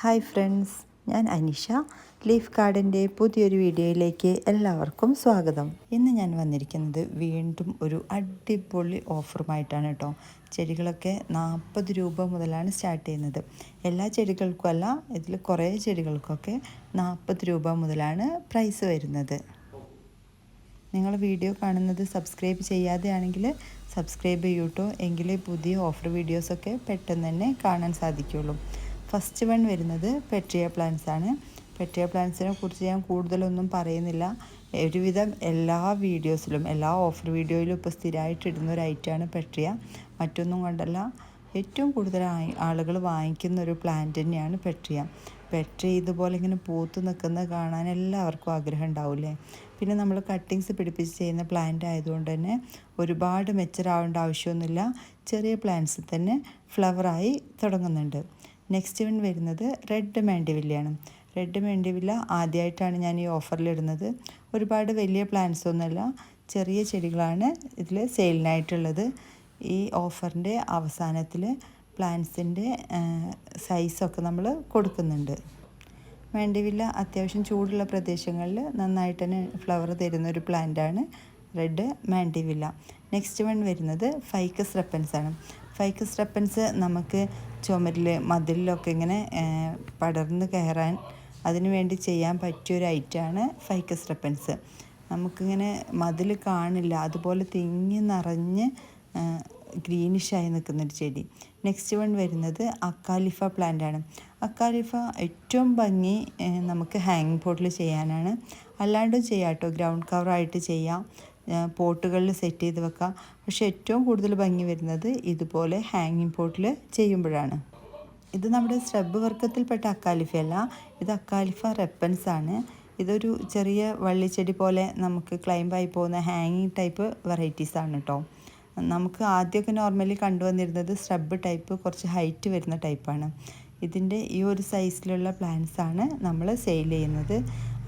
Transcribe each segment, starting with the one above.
Hi friends, ഞാൻ Anisha. Leaf ഗാർഡൻ്റെ പുതിയൊരു വീഡിയോയിലേക്ക് എല്ലാവർക്കും സ്വാഗതം. ഇന്ന് ഞാൻ വന്നിരിക്കുന്നത് വീണ്ടും ഒരു അടിപൊളി ഓഫറുമായിട്ടാണ് കേട്ടോ. ചെടികളൊക്കെ 40 രൂപ മുതലാണ് സ്റ്റാർട്ട് ചെയ്യുന്നത്. എല്ലാ ചെടികൾക്കും അല്ല, ഇതിൽ കുറേ ചെടികൾക്കൊക്കെ 40 രൂപ മുതലാണ് പ്രൈസ് വരുന്നത്. നിങ്ങൾ വീഡിയോ കാണുന്നത് സബ്സ്ക്രൈബ് ചെയ്യാതെയാണെങ്കിൽ സബ്സ്ക്രൈബ് ചെയ്യൂ കേട്ടോ. എങ്കിലേ പുതിയ ഓഫർ വീഡിയോസൊക്കെ പെട്ടെന്ന് തന്നെ കാണാൻ സാധിക്കുള്ളൂ. ഫസ്റ്റ് വൺ വരുന്നത് പെട്രിയ പ്ലാന്റ്സ് ആണ്. പെട്രിയ പ്ലാന്റ്സിനെ കുറിച്ച് ഞാൻ കൂടുതലൊന്നും പറയുന്നില്ല. ഒരുവിധം എല്ലാ വീഡിയോസിലും, എല്ലാ ഓഫർ വീഡിയോയിലും ഇപ്പോൾ സ്ഥിരമായിട്ട് ഇടുന്ന ഒരു ഐറ്റമാണ് പെട്രിയ. മറ്റൊന്നും കൊണ്ടല്ല, ഏറ്റവും കൂടുതൽ ആളുകൾ വാങ്ങിക്കുന്ന ഒരു പ്ലാന്റ് തന്നെയാണ് പെട്രിയ. പെട്രിയ ഇതുപോലെ ഇങ്ങനെ പൂത്ത് നിൽക്കുന്നത് കാണാൻ എല്ലാവർക്കും ആഗ്രഹം ഉണ്ടാവില്ലേ. പിന്നെ നമ്മൾ കട്ടിങ്സ് പിടിപ്പിച്ച് ചെയ്യുന്ന പ്ലാന്റ് ആയതുകൊണ്ട് തന്നെ ഒരുപാട് മെച്ചറാവേണ്ട ആവശ്യമൊന്നുമില്ല. ചെറിയ പ്ലാന്റ്സിൽ തന്നെ ഫ്ലവറായി തുടങ്ങുന്നുണ്ട്. നെക്സ്റ്റ് വൺ വരുന്നത് റെഡ് മാൻഡിവില്ലയാണ്. റെഡ് മാൻഡിവില്ല ആദ്യമായിട്ടാണ് ഞാൻ ഈ ഓഫറിലിടുന്നത്. ഒരുപാട് വലിയ പ്ലാന്റ്സ് ഒന്നുമല്ല, ചെറിയ ചെടികളാണ് ഇതിൽ സെയിലിനായിട്ടുള്ളത്. ഈ ഓഫറിൻ്റെ അവസാനത്തിൽ പ്ലാന്റ്സിൻ്റെ സൈസൊക്കെ നമ്മൾ കൊടുക്കുന്നുണ്ട്. മാൻഡിവില്ല അത്യാവശ്യം ചൂടുള്ള പ്രദേശങ്ങളിൽ നന്നായിട്ട് തന്നെ ഫ്ലവർ തരുന്ന ഒരു പ്ലാന്റാണ് റെഡ് മാൻഡിവില്ല. നെക്സ്റ്റ് വൺ വരുന്നത് ഫൈക്കസ് റെപ്പൻസ് ആണ്. ഫൈക്കസ് റെപ്പൻസ് നമുക്ക് ചുമരിൽ, മതിലിലൊക്കെ ഇങ്ങനെ പടർന്ന് കയറാൻ അതിനു വേണ്ടി ചെയ്യാൻ പറ്റിയൊരു ഐറ്റമാണ് ഫൈക്കസ് റെപ്പൻസ്. നമുക്കിങ്ങനെ മതിൽ കാണില്ല, അതുപോലെ തിങ്ങി നിറഞ്ഞ് ഗ്രീനിഷായി നിൽക്കുന്നൊരു ചെടി. നെക്സ്റ്റ് വൺ വരുന്നത് അക്കാലിഫ പ്ലാന്റ് ആണ്. അക്കാലിഫ ഏറ്റവും ഭംഗി നമുക്ക് ഹാങ്ങിങ് പോട്ടിൽ ചെയ്യാനാണ്. അല്ലാണ്ടും ചെയ്യാം കേട്ടോ, ഗ്രൗണ്ട് കവറായിട്ട് ചെയ്യാം, പോട്ടുകളിൽ സെറ്റ് ചെയ്ത് വെക്കാം. പക്ഷേ ഏറ്റവും കൂടുതൽ ഭംഗി വരുന്നത് ഇതുപോലെ ഹാങ്ങിങ് പോട്ടിൽ ചെയ്യുമ്പോഴാണ്. ഇത് നമ്മുടെ സ്രബ് വർഗത്തിൽപ്പെട്ട അക്കാലിഫയല്ല, ഇത് അക്കാലിഫ റെപ്പൻസ് ആണ്. ഇതൊരു ചെറിയ വള്ളിച്ചെടി പോലെ നമുക്ക് ക്ലൈംബായി പോകുന്ന ഹാങ്ങിങ് ടൈപ്പ് വെറൈറ്റീസ് ആണ് കേട്ടോ. നമുക്ക് ആദ്യമൊക്കെ നോർമലി കണ്ടുവന്നിരുന്നത് സ്രബ് ടൈപ്പ്, കുറച്ച് ഹൈറ്റ് വരുന്ന ടൈപ്പാണ്. ഇതിൻ്റെ ഈ ഒരു സൈസിലുള്ള പ്ലാന്റ്സ് ആണ് നമ്മൾ സെയിൽ ചെയ്യുന്നത്.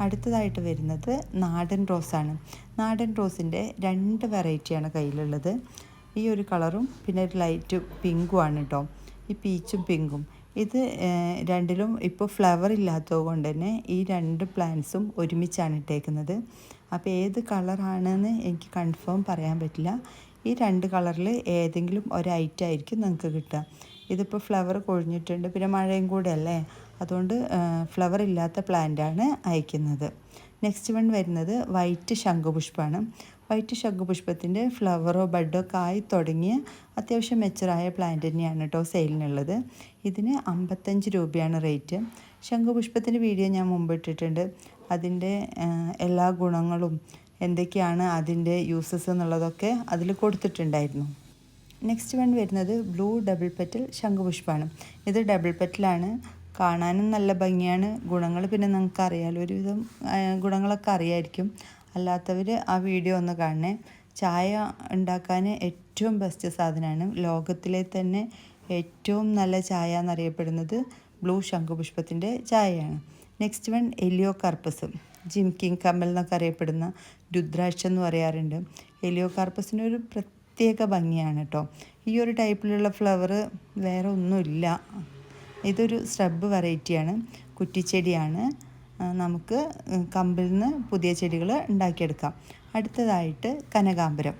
അടുത്തതായിട്ട് വരുന്നത് നാടൻ റോസാണ്. നാടൻ റോസിൻ്റെ 2 വെറൈറ്റിയാണ് കയ്യിലുള്ളത്. ഈ ഒരു കളറും പിന്നെ ഒരു ലൈറ്റ് പിങ്കും ആണ് കേട്ടോ. ഈ പീച്ചും പിങ്കും ഇത് രണ്ടിലും ഇപ്പോൾ ഫ്ലവർ ഇല്ലാത്തത് കൊണ്ട് തന്നെ ഈ 2 പ്ലാന്റ്സും ഒരുമിച്ചാണ് ഇട്ടേക്കുന്നത്. അപ്പോൾ ഏത് കളറാണെന്ന് എനിക്ക് കൺഫേം പറയാൻ പറ്റില്ല. ഈ 2 കളറിൽ ഏതെങ്കിലും ഒരു ഐറ്റം ആയിരിക്കും നിങ്ങൾക്ക് കിട്ടുക. ഇതിപ്പോൾ ഫ്ലവർ കൊഴിഞ്ഞിട്ടുണ്ട്, പിന്നെ മഴയും കൂടെ അല്ലേ, അതുകൊണ്ട് ഫ്ലവർ ഇല്ലാത്ത പ്ലാന്റാണ് അയക്കുന്നത്. നെക്സ്റ്റ് വൺ വരുന്നത് വൈറ്റ് ശംഖുപുഷ്പമാണ്. വൈറ്റ് ശംഖുപുഷ്പത്തിൻ്റെ ഫ്ലവറോ ബഡോ ഒക്കെ ആയി തുടങ്ങിയ അത്യാവശ്യം മെച്ചറായ പ്ലാന്റ് തന്നെയാണ് കേട്ടോ സെയിലിനുള്ളത്. ഇതിന് 55 രൂപയാണ് റേറ്റ്. ശംഖുപുഷ്പത്തിൻ്റെ വീഡിയോ ഞാൻ മുമ്പ് ഇട്ടിട്ടുണ്ട്. അതിൻ്റെ എല്ലാ ഗുണങ്ങളും എന്തൊക്കെയാണ് അതിൻ്റെ യൂസസ് എന്നുള്ളതൊക്കെ അതിൽ കൊടുത്തിട്ടുണ്ടായിരുന്നു. നെക്സ്റ്റ് വൺ വരുന്നത് ബ്ലൂ ഡബിൾ പെറ്റൽ ശംഖുപുഷ്പമാണ്. ഇത് ഡബിൾ പെറ്റലാണ്, കാണാനും നല്ല ഭംഗിയാണ്. ഗുണങ്ങൾ പിന്നെ നിങ്ങൾക്ക് അറിയാമല്ലോ, ഒരുവിധം ഗുണങ്ങളൊക്കെ അറിയായിരിക്കും. അല്ലാത്തവർ ആ വീഡിയോ ഒന്ന് കാണണേ. ചായ ഉണ്ടാക്കാൻ ഏറ്റവും ബെസ്റ്റ് സാധനമാണ്. ലോകത്തിലെ തന്നെ ഏറ്റവും നല്ല ചായ എന്നറിയപ്പെടുന്നത് ബ്ലൂ ശംഖുപുഷ്പത്തിൻ്റെ ചായയാണ്. നെക്സ്റ്റ് വൺ എലിയോ കാർപ്പസ്, ജിം കിങ് കമ്മൽ എന്നൊക്കെ അറിയപ്പെടുന്ന രുദ്രാക്ഷം എന്ന് പറയാറുണ്ട്. എലിയോ കാർപ്പസിന് ഒരു പ്രത്യേക ഭംഗിയാണ് കേട്ടോ. ഈ ഒരു ടൈപ്പിലുള്ള ഫ്ലവർ വേറെ ഒന്നുമില്ല. ഇതൊരു സ്രബ് വെറൈറ്റിയാണ്, കുറ്റിച്ചെടിയാണ്. നമുക്ക് കമ്പിൽ നിന്ന് പുതിയ ചെടികൾ ഉണ്ടാക്കിയെടുക്കാം. അടുത്തതായിട്ട് കനകാംബരം.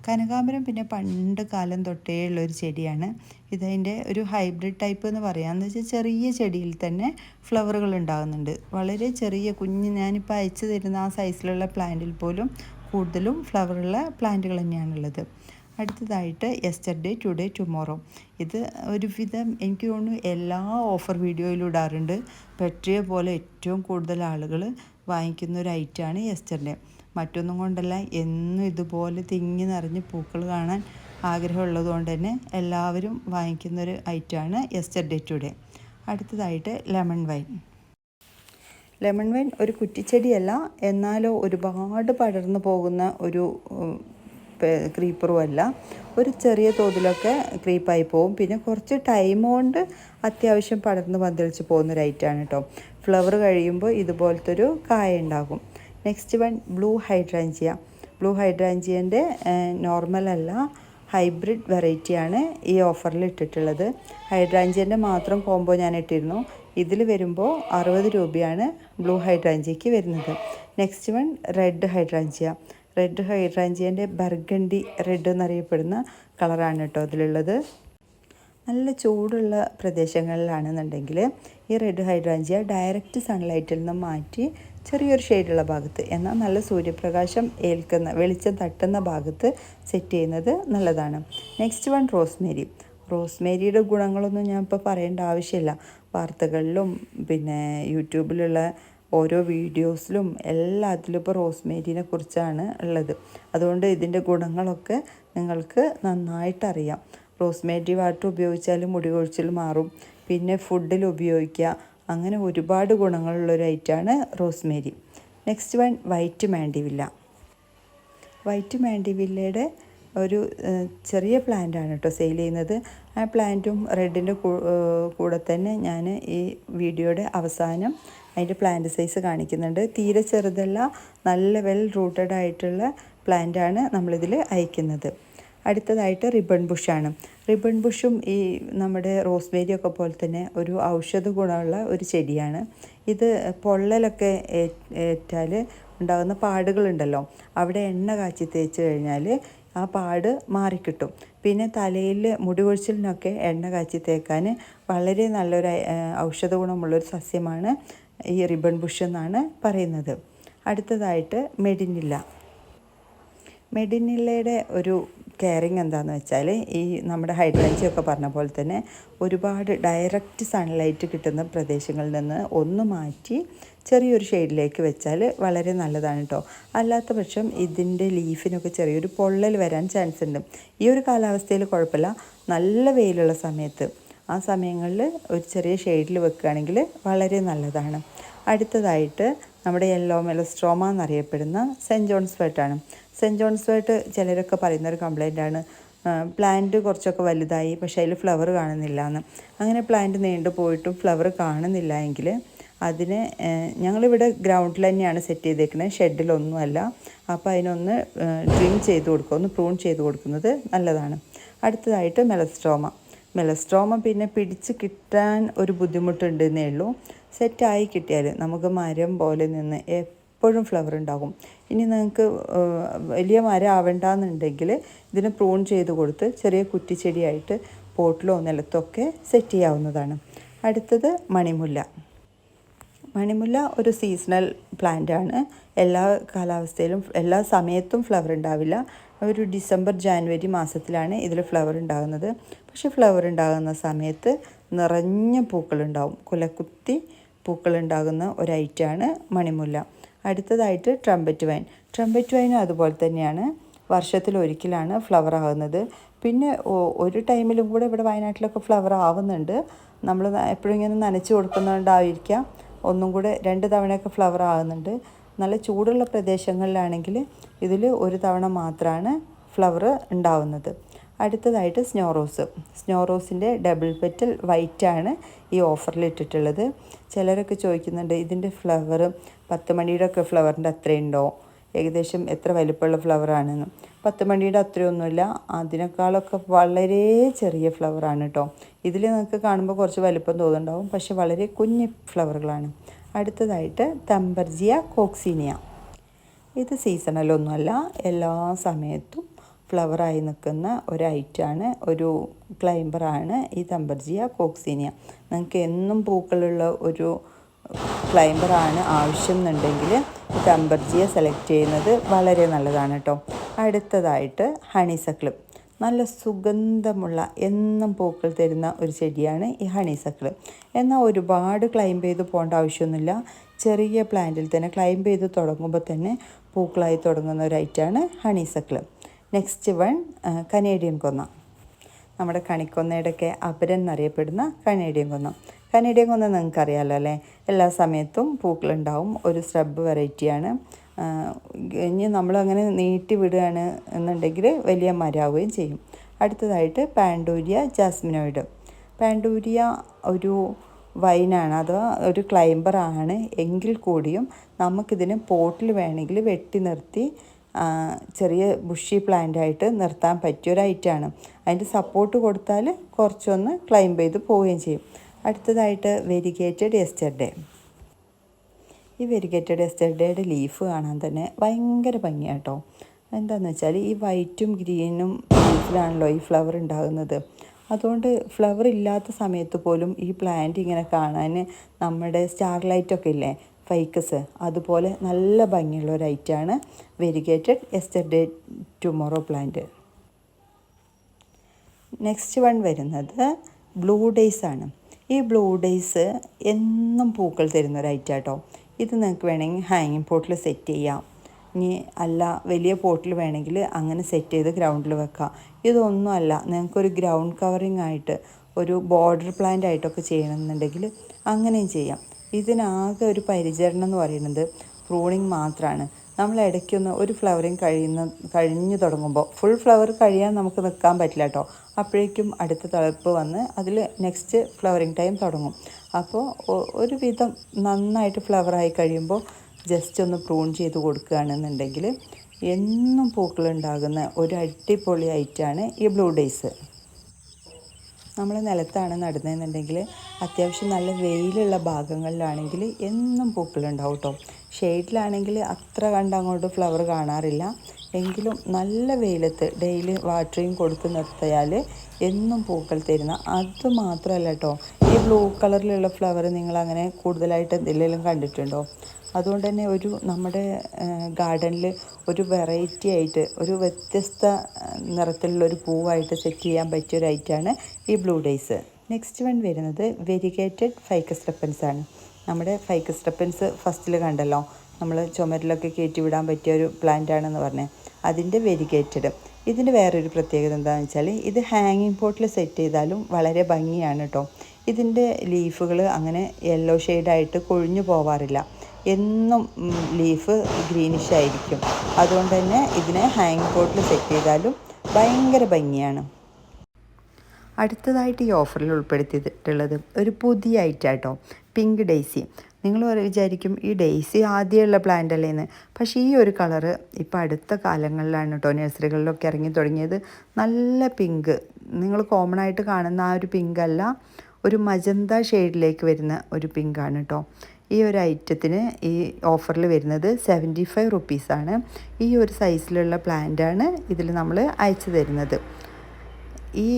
കനകാംബരം പിന്നെ പണ്ട് കാലം തൊട്ടേ ഉള്ളൊരു ചെടിയാണ്. ഇതതിൻ്റെ ഒരു ഹൈബ്രിഡ് ടൈപ്പ് എന്ന് പറയാം. എന്ന് വെച്ചാൽ ചെറിയ ചെടിയിൽ തന്നെ ഫ്ലവറുകൾ ഉണ്ടാകുന്നുണ്ട്. വളരെ ചെറിയ കുഞ്ഞ്, ഞാനിപ്പോൾ അയച്ചു തരുന്ന ആ സൈസിലുള്ള പ്ലാന്റിൽ പോലും കൂടുതലും ഫ്ലവറുള്ള പ്ലാന്റുകൾ തന്നെയാണുള്ളത്. അടുത്തതായിട്ട് യെസ്റ്റർഡേ ടുഡേ ടുമോറോ. ഇത് ഒരുവിധം എനിക്ക് തോന്നുന്നു എല്ലാ ഓഫർ വീഡിയോയിലും ഇടാറുണ്ട്. പെട്രിയ പോലെ ഏറ്റവും കൂടുതൽ ആളുകൾ വാങ്ങിക്കുന്ന ഒരു ഐറ്റമാണ് യെസ്റ്റർഡേ. മറ്റൊന്നും കൊണ്ടല്ല, എന്നും ഇതുപോലെ തിങ്ങി നിറഞ്ഞ് പൂക്കൾ കാണാൻ ആഗ്രഹമുള്ളത് കൊണ്ട് തന്നെ എല്ലാവരും വാങ്ങിക്കുന്നൊരു ഐറ്റമാണ് യെസ്റ്റർഡേ ടുഡേ. അടുത്തതായിട്ട് ലെമൺ വൈൻ. ലെമൺ വൈൻ ഒരു കുറ്റിച്ചെടിയല്ല, എന്നാലോ ഒരുപാട് പടർന്നു പോകുന്ന ഒരു ക്രീപ്പറും അല്ല. ഒരു ചെറിയ തോതിലൊക്കെ ക്രീപ്പായി പോകും, പിന്നെ കുറച്ച് ടൈം കൊണ്ട് അത്യാവശ്യം പടർന്ന് പന്തലിച്ച് പോകുന്നൊരു ഐറ്റമാണ് കേട്ടോ. ഫ്ലവർ കഴിയുമ്പോൾ ഇതുപോലത്തെ ഒരു കായ ഉണ്ടാകും. Next one blue hydrangea. Blue ഹൈഡ്രാഞ്ചിയൻ്റെ നോർമൽ അല്ല, ഹൈബ്രിഡ് വെറൈറ്റിയാണ് ഈ ഓഫറിൽ ഇട്ടിട്ടുള്ളത്. ഹൈഡ്രാഞ്ചിയൻ്റെ മാത്രം കോംബോ ഞാൻ ഇട്ടിരുന്നു. ഇതിൽ വരുമ്പോൾ 60 രൂപയാണ് ബ്ലൂ ഹൈഡ്രാഞ്ചിയയ്ക്ക് വരുന്നത്. Next one red hydrangea. Red ഹൈഡ്രാഞ്ചിയൻ്റെ ബർഗണ്ടി റെഡ് എന്നറിയപ്പെടുന്ന കളറാണ് കേട്ടോ അതിലുള്ളത്. നല്ല ചൂടുള്ള പ്രദേശങ്ങളിലാണെന്നുണ്ടെങ്കിൽ ഈ റെഡ് ഹൈഡ്രാഞ്ചിയ ഡയറക്റ്റ് സൺലൈറ്റിൽ നിന്ന് മാറ്റി ചെറിയൊരു ഷെയ്ഡുള്ള ഭാഗത്ത്, എന്നാൽ നല്ല സൂര്യപ്രകാശം ഏൽക്കുന്ന വെളിച്ചം തട്ടുന്ന ഭാഗത്ത് സെറ്റ് ചെയ്യുന്നത് നല്ലതാണ്. Next one rosemary. റോസ്മേരിയുടെ ഗുണങ്ങളൊന്നും ഞാൻ ഇപ്പോൾ പറയേണ്ട ആവശ്യമില്ല. വാർത്തകളിലും പിന്നെ യൂട്യൂബിലുള്ള ഓരോ വീഡിയോസിലും എല്ലാത്തിലും ഇപ്പോൾ റോസ്മേരിനെ കുറിച്ചാണ് ഉള്ളത്. അതുകൊണ്ട് ഇതിൻ്റെ ഗുണങ്ങളൊക്കെ നിങ്ങൾക്ക് നന്നായിട്ടറിയാം. റോസ്മേരി വാട്ടർ ഉപയോഗിച്ചാൽ മുടി കൊഴിച്ചിൽ മാറും. പിന്നെ ഫുഡിൽ ഉപയോഗിക്കുക. അങ്ങനെ ഒരുപാട് ഗുണങ്ങളുള്ളൊരു ഐറ്റമാണ് rosemary. Next one white mandevilla. White മാൻഡിവില്ലയുടെ ഒരു ചെറിയ പ്ലാന്റാണ് കേട്ടോ സെയിൽ ചെയ്യുന്നത്. ആ പ്ലാന്റും റെഡിൻ്റെ കൂടെ തന്നെ ഞാൻ ഈ വീഡിയോയുടെ അവസാനം അതിൻ്റെ പ്ലാന്റ് സൈസ് കാണിക്കുന്നുണ്ട്. തീരെ ചെറുതല്ല, നല്ല വെൽ റൂട്ടഡ് ആയിട്ടുള്ള പ്ലാന്റാണ് നമ്മളിതിൽ അയക്കുന്നത്. അടുത്തതായിട്ട് റിബൺ ബുഷാണ്. റിബൺ ബുഷും ഈ നമ്മുടെ റോസ്മേരി ഒക്കെ പോലെ തന്നെ ഒരു ഔഷധ ഗുണമുള്ള ഒരു ചെടിയാണ്. ഇത് പൊള്ളലൊക്കെ ഏറ്റാൽ ഉണ്ടാകുന്ന പാടുകളുണ്ടല്ലോ, അവിടെ എണ്ണ കാച്ചി തേച്ച് കഴിഞ്ഞാൽ ആ പാട് മാറിക്കിട്ടും. പിന്നെ തലയിൽ മുടി കൊഴിച്ചിലിനൊക്കെ എണ്ണ കാച്ചി തേക്കാൻ വളരെ നല്ലൊരു ഔഷധ ഗുണമുള്ളൊരു സസ്യമാണ് ഈ റിബൺ ബുഷ് എന്നാണ് പറയുന്നത്. അടുത്തതായിട്ട് മെഡിനില്ല. മെഡിനില്ലയുടെ ഒരു കെയറിങ് എന്താണെന്ന് വെച്ചാൽ ഈ നമ്മുടെ ഹൈഡ്രാഞ്ചി ഒക്കെ പറഞ്ഞ പോലെ തന്നെ ഒരുപാട് ഡയറക്റ്റ് സൺലൈറ്റ് കിട്ടുന്ന പ്രദേശങ്ങളിൽ നിന്ന് ഒന്ന് മാറ്റി ചെറിയൊരു ഷെയ്ഡിലേക്ക് വെച്ചാൽ വളരെ നല്ലതാണ് കേട്ടോ. അല്ലാത്ത പക്ഷം ഇതിൻ്റെ ലീഫിനൊക്കെ ചെറിയൊരു പൊള്ളൽ വരാൻ ചാൻസ് ഉണ്ട്. ഈ ഒരു കാലാവസ്ഥയിൽ കുഴപ്പമില്ല. നല്ല വെയിലുള്ള സമയത്ത് ആ സമയങ്ങളിൽ ഒരു ചെറിയ ഷെയ്ഡിൽ വെക്കുകയാണെങ്കിൽ വളരെ നല്ലതാണ്. അടുത്തതായിട്ട് നമ്മുടെ യെല്ലോ മെലസ്ട്രോമ എന്നറിയപ്പെടുന്ന സെൻറ്റ് ജോൺസ് വേർട്ടാണ്. സെൻറ്റ് ജോൺസ് വേർട്ട് ചിലരൊക്കെ പറയുന്നൊരു കംപ്ലൈൻ്റാണ്, പ്ലാന്റ് കുറച്ചൊക്കെ വലുതായി പക്ഷേ അതിൽ ഫ്ലവർ കാണുന്നില്ല എന്ന്. അങ്ങനെ പ്ലാന്റ് നീണ്ടു പോയിട്ടും ഫ്ലവർ കാണുന്നില്ല എങ്കിൽ അതിന് ഞങ്ങളിവിടെ ഗ്രൗണ്ടിൽ തന്നെയാണ് സെറ്റ് ചെയ്തേക്കുന്നത്, ഷെഡിലൊന്നുമല്ല. അപ്പോൾ അതിനൊന്ന് ട്രിം ചെയ്ത് കൊടുക്കുക, ഒന്ന് പ്രൂൺ ചെയ്ത് കൊടുക്കുന്നത് നല്ലതാണ്. അടുത്തതായിട്ട് മെലസ്ട്രോമ പിന്നെ പിടിച്ച് കിട്ടാൻ ഒരു ബുദ്ധിമുട്ടുണ്ടെന്നേ ഉള്ളൂ. സെറ്റായി കിട്ടിയാൽ നമുക്ക് മരം പോലെ നിന്ന് എപ്പോഴും ഫ്ലവർ ഉണ്ടാകും. ഇനി നിങ്ങൾക്ക് വലിയ മരം ആവണ്ടെന്നുണ്ടെങ്കിൽ ഇതിന് പ്രൂൺ ചെയ്ത് കൊടുത്ത് ചെറിയ കുറ്റിച്ചെടിയായിട്ട് പോട്ടിലോ നിലത്തൊക്കെ സെറ്റ് ചെയ്യാവുന്നതാണ്. അടുത്തത് മണിമുല്ല ഒരു സീസണൽ പ്ലാന്റാണ്. എല്ലാ കാലാവസ്ഥയിലും എല്ലാ സമയത്തും ഫ്ലവർ ഉണ്ടാവില്ല. ഒരു ഡിസംബർ ജാനുവരി മാസത്തിലാണ് ഇതിൽ ഫ്ലവർ ഉണ്ടാകുന്നത്. പക്ഷേ ഫ്ലവർ ഉണ്ടാകുന്ന സമയത്ത് നിറഞ്ഞ പൂക്കളുണ്ടാവും, കുലക്കുത്തി പൂക്കളുണ്ടാകുന്ന ഒരു ഐറ്റമാണ് മണിമുല്ല. അടുത്തതായിട്ട് ട്രംപറ്റ് വൈനും അതുപോലെ തന്നെയാണ്, വർഷത്തിലൊരിക്കലാണ് ഫ്ലവർ ആകുന്നത്. പിന്നെ ഒരു ടൈമിലും കൂടെ ഇവിടെ വയനാട്ടിലൊക്കെ ഫ്ലവർ ആവുന്നുണ്ട്. നമ്മൾ എപ്പോഴും ഇങ്ങനെ നനച്ച് കൊടുക്കുന്നതുകൊണ്ടായിരിക്കാം ഒന്നും കൂടെ 2 തവണയൊക്കെ ഫ്ലവർ ആകുന്നുണ്ട്. നല്ല ചൂടുള്ള പ്രദേശങ്ങളിലാണെങ്കിൽ ഇതിൽ ഒരു തവണ മാത്രമാണ് ഫ്ലവർ ഉണ്ടാവുന്നത്. അടുത്തതായിട്ട് സ്നോ റോസിൻ്റെ ഡബിൾ പെറ്റൽ വൈറ്റാണ് ഈ ഓഫറിൽ ഇട്ടിട്ടുള്ളത്. ചിലരൊക്കെ ചോദിക്കുന്നുണ്ട് ഇതിൻ്റെ ഫ്ലവർ 10 മണിയുടെ ഒക്കെ ഫ്ലവറിൻ്റെ അത്രയുണ്ടോ, ഏകദേശം എത്ര വലിപ്പമുള്ള ഫ്ലവറാണെന്ന്. 10 മണിയുടെ അത്രയൊന്നുമില്ല, അതിനേക്കാളൊക്കെ വളരെ ചെറിയ ഫ്ലവറാണ് കേട്ടോ. ഇതിൽ നിങ്ങൾക്ക് കാണുമ്പോൾ കുറച്ച് വലിപ്പം തോന്നുന്നുണ്ടാവും, പക്ഷെ വളരെ കുഞ്ഞു ഫ്ലവറുകളാണ്. അടുത്തതായിട്ട് തമ്പർജിയ കോക്സീനിയ. ഇത് സീസണലൊന്നുമല്ല, എല്ലാ സമയത്തും ഫ്ലവറായി നിൽക്കുന്ന ഒരു ഐറ്റമാണ്, ഒരു ക്ലൈംബറാണ് ഈ തമ്പർജിയ കോക്സീനിയ. നിങ്ങൾക്ക് എന്നും പൂക്കളുള്ള ഒരു ക്ലൈംബറാണ് ആവശ്യം എന്നുണ്ടെങ്കിൽ തമ്പർജിയ സെലക്ട് ചെയ്യുന്നത് വളരെ നല്ലതാണ് കേട്ടോ. അടുത്തതായിട്ട് ഹണിസക്കിൾ. നല്ല സുഗന്ധമുള്ള എന്നും പൂക്കൾ തരുന്ന ഒരു ചെടിയാണ് ഈ ഹണിസക്കിൾ. എന്നാൽ ഒരുപാട് ക്ലൈംബ് ചെയ്ത് പോകേണ്ട ആവശ്യമൊന്നുമില്ല. ചെറിയ പ്ലാന്റിൽ തന്നെ ക്ലൈംബ് ചെയ്ത് തുടങ്ങുമ്പോൾ തന്നെ പൂക്കളായി തുടങ്ങുന്ന ഒരു ഐറ്റമാണ് ഹണിസക്കിൾ. നെക്സ്റ്റ് വൺ കനേഡിയൻ കൊന്ന. നമ്മുടെ കണിക്കൊന്നയുടെയൊക്കെ അപരൻ എന്നറിയപ്പെടുന്ന കനേഡിയൻ കൊന്ന നിങ്ങൾക്കറിയാമല്ലോ അല്ലേ, എല്ലാ സമയത്തും പൂക്കളുണ്ടാവും. ഒരു സ്രബ് വെറൈറ്റിയാണ്. ഇനി നമ്മളങ്ങനെ നീട്ടി വിടുകയാണ് എന്നുണ്ടെങ്കിൽ വലിയ മരമാവുകയും ചെയ്യും. അടുത്തതായിട്ട് പാൻഡൂരിയ ജാസ്മിനോയിഡ്. പാൻഡൂരിയ ഒരു വൈനാണ്, അഥവാ ഒരു ക്ലൈംബറാണ് എങ്കിൽ കൂടിയും നമുക്കിതിന് പോട്ടിൽ വേണമെങ്കിൽ വെട്ടി നിർത്തി ചെറിയ ബുഷി പ്ലാന്റായിട്ട് നിർത്താൻ പറ്റിയൊരു ഐറ്റമാണ്. അതിൻ്റെ സപ്പോർട്ട് കൊടുത്താൽ കുറച്ചൊന്ന് ക്ലൈംബ് ചെയ്ത് പോവുകയും ചെയ്യും. അടുത്തതായിട്ട് വെരിഗേറ്റഡ് യെസ്റ്റർഡേ. ഈ വെരിഗേറ്റഡ് യെസ്റ്റർഡേയുടെ ലീഫ് കാണാൻ തന്നെ ഭയങ്കര ഭംഗിയാട്ടോ. എന്താണെന്ന് വെച്ചാൽ ഈ വൈറ്റും ഗ്രീനും ലീഫിലാണല്ലോ ഈ ഫ്ലവർ ഉണ്ടാകുന്നത്. അതുകൊണ്ട് ഫ്ലവർ ഇല്ലാത്ത സമയത്ത് പോലും ഈ പ്ലാന്റ് ഇങ്ങനെ കാണാൻ നമ്മുടെ സ്റ്റാർലൈറ്റൊക്കെ ഇല്ലേ, ഫൈക്കസ്, അതുപോലെ നല്ല ഭംഗിയുള്ള ഒരു ഐറ്റമാണ് variegated yesterday tomorrow plant. Next one വരുന്നത് ബ്ലൂ ഡേയ്സ് ആണ്. ഈ ബ്ലൂ ഡേയ്സ് എന്നും പൂക്കൾ തരുന്ന ഒരു ഐറ്റം കേട്ടോ. ഇത് നിങ്ങൾക്ക് വേണമെങ്കിൽ ഹാങ്ങിങ് പോട്ടിൽ സെറ്റ് ചെയ്യാം. ഇനി അല്ല വലിയ പോട്ടിൽ വേണമെങ്കിൽ അങ്ങനെ സെറ്റ് ചെയ്ത് ഗ്രൗണ്ടിൽ വെക്കാം. ഇതൊന്നും അല്ല, നിങ്ങൾക്കൊരു ഗ്രൗണ്ട് കവറിങ് ആയിട്ട് ഒരു ബോർഡർ പ്ലാന്റ് ആയിട്ടൊക്കെ ചെയ്യണമെന്നുണ്ടെങ്കിൽ അങ്ങനെയും ചെയ്യാം. ഇതിനാകെ ഒരു പരിചരണം എന്ന് പറയുന്നത് പ്രൂണിങ് മാത്രമാണ്. നമ്മൾ ഇടയ്ക്കൊന്ന് ഒരു ഫ്ലവറിങ് കഴിഞ്ഞു തുടങ്ങുമ്പോൾ ഫുൾ ഫ്ലവർ കഴിയാൻ നമുക്ക് നിൽക്കാൻ പറ്റില്ല കേട്ടോ. അപ്പോഴേക്കും അടുത്ത തളിർപ്പ് വന്ന് അതിൽ നെക്സ്റ്റ് ഫ്ലവറിങ് ടൈം തുടങ്ങും. അപ്പോൾ ഒരുവിധം നന്നായിട്ട് ഫ്ലവറായി കഴിയുമ്പോൾ ജസ്റ്റ് ഒന്ന് പ്രൂൺ ചെയ്ത് കൊടുക്കുകയാണെന്നുണ്ടെങ്കിൽ എന്നും പൂക്കളുണ്ടാകുന്ന ഒരു അടിപൊളി ഐറ്റമാണ് ഈ ബ്ലൂ ഡേയ്സ്. നമ്മൾ നിലത്താണ് നടുന്നതെന്നുണ്ടെങ്കിൽ അത്യാവശ്യം നല്ല വെയിലുള്ള ഭാഗങ്ങളിലാണെങ്കിൽ എന്നും പൂക്കളുണ്ടാവും കേട്ടോ. ഷെയ്ഡിലാണെങ്കിൽ അത്ര കണ്ട് അങ്ങോട്ട് ഫ്ലവർ കാണാറില്ല. എങ്കിലും നല്ല വെയിലത്ത് ഡെയിലി വാട്ടറിങ് കൊടുത്ത് നിർത്തിയാൽ എന്നും പൂക്കൾ തരുന്ന. അതുമാത്രമല്ല കേട്ടോ, ഈ ബ്ലൂ കളറിലുള്ള ഫ്ലവർ നിങ്ങളങ്ങനെ കൂടുതലായിട്ട് എന്തെങ്കിലും കണ്ടിട്ടുണ്ടോ? അതുകൊണ്ട് തന്നെ ഒരു നമ്മുടെ ഗാർഡനിൽ ഒരു വെറൈറ്റി ആയിട്ട് ഒരു വ്യത്യസ്ത നിറത്തിലുള്ളൊരു പൂവായിട്ട് സെറ്റ് ചെയ്യാൻ പറ്റിയൊരു ഐറ്റമാണ് ഈ ബ്ലൂ ഡേയ്സ്. നെക്സ്റ്റ് വൺ വരുന്നത് വെരിഗേറ്റഡ് ഫൈക്കസ് റെപ്പൻസ് ആണ്. നമ്മുടെ ഫൈക്കസ് റെപ്പൻസ് ഫസ്റ്റിൽ കണ്ടല്ലോ, നമ്മൾ ചുമരിലൊക്കെ കയറ്റി വിടാൻ പറ്റിയ ഒരു പ്ലാന്റ് ആണെന്ന് പറഞ്ഞത്. അതിൻ്റെ വെരിഗേറ്റഡ്. ഇതിൻ്റെ വേറൊരു പ്രത്യേകത എന്താണെന്ന് വെച്ചാൽ ഇത് ഹാങ്ങിങ് പോട്ടിൽ സെറ്റ് ചെയ്താലും വളരെ ഭംഗിയാണ് കേട്ടോ. ഇതിൻ്റെ ലീഫുകൾ അങ്ങനെ യെല്ലോ ഷെയ്ഡായിട്ട് കൊഴിഞ്ഞു പോവാറില്ല. എന്നും ലീഫ് ഗ്രീനിഷ് ആയിരിക്കും. അതുകൊണ്ട് തന്നെ ഇതിനെ ഹാങ്ങിങ് പോട്ടിൽ സെറ്റ് ചെയ്താലും ഭയങ്കര ഭംഗിയാണ്. അടുത്തതായിട്ട് ഈ ഓഫറിൽ ഉൾപ്പെടുത്തിയിട്ടുള്ളത് ഒരു പുതിയ ഐറ്റം കേട്ടോ, പിങ്ക് ഡെയ്സി. നിങ്ങൾ വിചാരിക്കും ഈ ഡെയ്സി ആദ്യമുള്ള പ്ലാന്റ് അല്ലേന്ന്. പക്ഷേ ഈ ഒരു കളറ് ഇപ്പോൾ അടുത്ത കാലങ്ങളിലാണ് കേട്ടോ നഴ്സറികളിലൊക്കെ ഇറങ്ങി തുടങ്ങിയത്. നല്ല പിങ്ക്, നിങ്ങൾ കോമൺ ആയിട്ട് കാണുന്ന ആ ഒരു പിങ്ക് അല്ല, ഒരു മജന്ത ഷെയ്ഡിലേക്ക് വരുന്ന ഒരു പിങ്കാണ് കേട്ടോ. ഈ ഒരു ഐറ്റത്തിന് ഈ ഓഫറിൽ വരുന്നത് 75 റുപ്പീസാണ്. ഈ ഒരു സൈസിലുള്ള പ്ലാന്റാണ് ഇതിൽ നമ്മൾ അയച്ചു തരുന്നത്. ഈ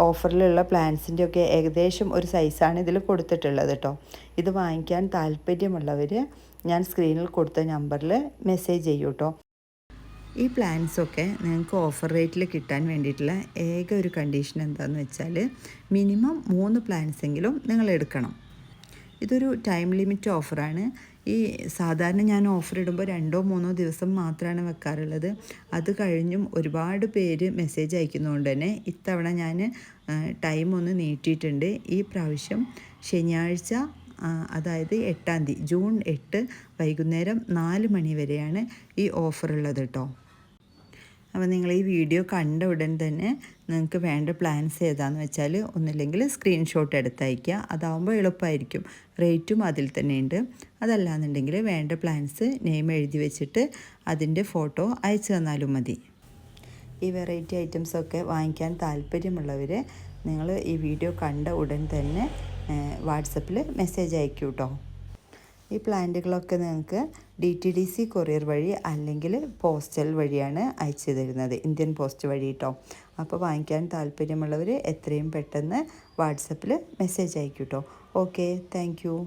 ഓഫറിലുള്ള പ്ലാന്റ്സിൻ്റെയൊക്കെ ഏകദേശം ഒരു സൈസാണ് ഇതിൽ കൊടുത്തിട്ടുള്ളത് കേട്ടോ. ഇത് വാങ്ങിക്കാൻ താല്പര്യമുള്ളവർ ഞാൻ സ്ക്രീനിൽ കൊടുത്ത നമ്പറിൽ മെസ്സേജ് ചെയ്യൂ കേട്ടോ. ഈ പ്ലാന്റ്സൊക്കെ നിങ്ങൾക്ക് ഓഫർ റേറ്റിൽ കിട്ടാൻ വേണ്ടിയിട്ടുള്ള ഏക ഒരു കണ്ടീഷൻ എന്താണെന്ന് വെച്ചാൽ മിനിമം 3 പ്ലാന്റ്സെങ്കിലും നിങ്ങൾ എടുക്കണം. ഇതൊരു ടൈം ലിമിറ്റ് ഓഫറാണ്. ഈ സാധാരണ ഞാൻ ഓഫർ ഇടുമ്പോൾ 2-3 ദിവസം മാത്രമാണ് വെക്കാറുള്ളത്. അത് കഴിഞ്ഞും ഒരുപാട് പേര് മെസ്സേജ് അയക്കുന്നതുകൊണ്ട് തന്നെ ഇത്തവണ ഞാൻ ടൈം ഒന്ന് നീട്ടിയിട്ടുണ്ട്. ഈ പ്രാവശ്യം ശനിയാഴ്ച, അതായത് 8-ാം തീയതി, ജൂൺ 8 വൈകുന്നേരം 4 മണി വരെയാണ് ഈ ഓഫർ ഉള്ളത് കേട്ടോ. അപ്പോൾ നിങ്ങൾ ഈ വീഡിയോ കണ്ട ഉടൻ തന്നെ നിങ്ങൾക്ക് വേണ്ട പ്ലാൻസ് ഏതാണെന്ന് വെച്ചാൽ ഒന്നില്ലെങ്കിൽ സ്ക്രീൻഷോട്ട് എടുത്തയയ്ക്കുക. അതാവുമ്പോൾ എളുപ്പമായിരിക്കും. റേറ്റും അതിൽ തന്നെയുണ്ട്. അതല്ലാന്നുണ്ടെങ്കിൽ വേണ്ട പ്ലാൻസ് നെയിം എഴുതി വെച്ചിട്ട് അതിൻ്റെ ഫോട്ടോ അയച്ചു തന്നാലും മതി. ഈ വെറൈറ്റി ഐറ്റംസൊക്കെ വാങ്ങിക്കാൻ താല്പര്യമുള്ളവർ നിങ്ങൾ ഈ വീഡിയോ കണ്ട ഉടൻ തന്നെ വാട്സപ്പിൽ മെസ്സേജ് അയക്കൂ കേട്ടോ. ഈ പ്ലാന്റുകളൊക്കെ നിങ്ങൾക്ക് DTDC കൊറിയർ വഴി അല്ലെങ്കിൽ പോസ്റ്റൽ വഴിയാണ് അയച്ചു തരുന്നത്, ഇന്ത്യൻ പോസ്റ്റ് വഴി കേട്ടോ. അപ്പോൾ വാങ്ങിക്കാൻ താല്പര്യമുള്ളവർ എത്രയും പെട്ടെന്ന് വാട്സപ്പിൽ മെസ്സേജ് അയക്കൂ കേട്ടോ. Okay, thank you.